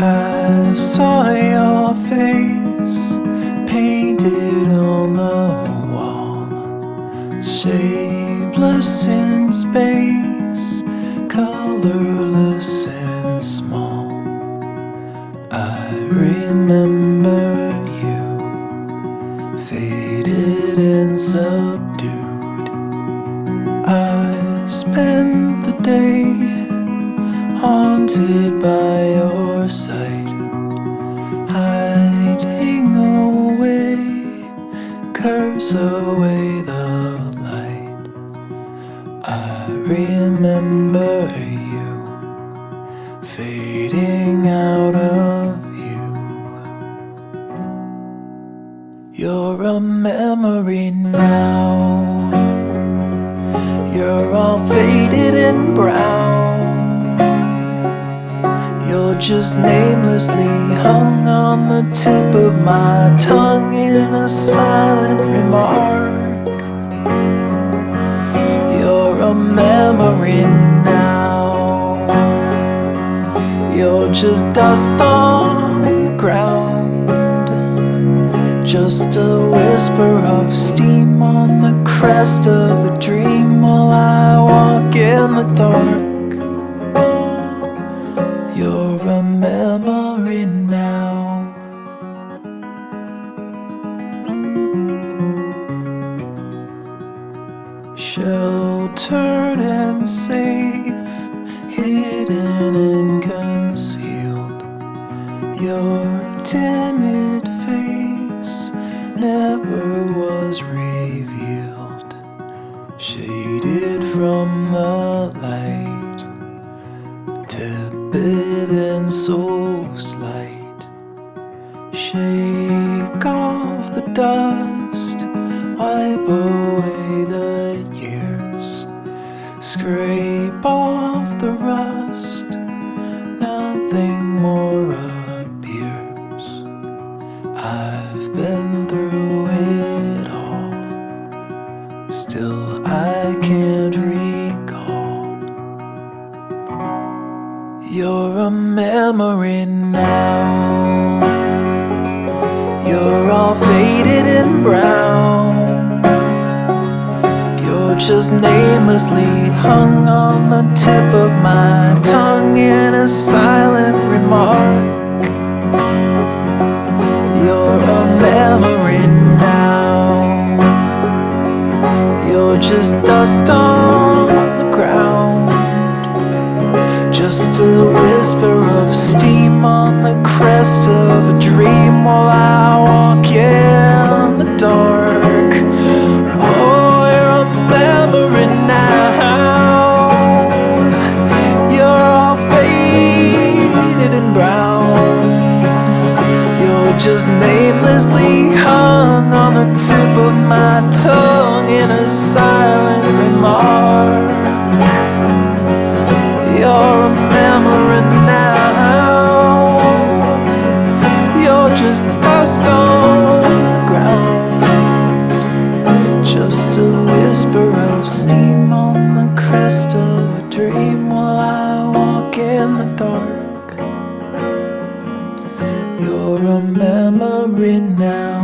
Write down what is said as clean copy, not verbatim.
I saw your face painted on the wall, shapeless in space, colorless and small. I remember you, faded and subdued. I spent the day haunted by your sight, hiding away, curse away the light. I remember you, fading out of view. You're a memory now, you're all faded and brown. You're just namelessly hung on the tip of my tongue in a silent remark. You're a memory now, you're just dust on the ground, just a whisper of steam on the crest of a dream while I walk in the dark. You're a memory now. Sheltered and safe, hidden and concealed, your timid face never was revealed, shaded from the light, tepid and so slight. Shake off the dust, wipe away the years, scrape off the rust, nothing more appears. I've been through it all, still I can't recall. You're a memory now, you're all faded and brown. You're just namelessly hung on the tip of my tongue in a silent remark. You're a memory now, you're just dust on the ground, just a whisper of steam on the crest of a dream while I walk in the dark. Oh, you're a memory now, you're all faded and brown. You're just namelessly hung on the tip of my tongue in a silent remark. You're a memory now, you're just dust on the ground, just a whisper of steam on the crest of a dream while I walk in the dark. You're a memory now.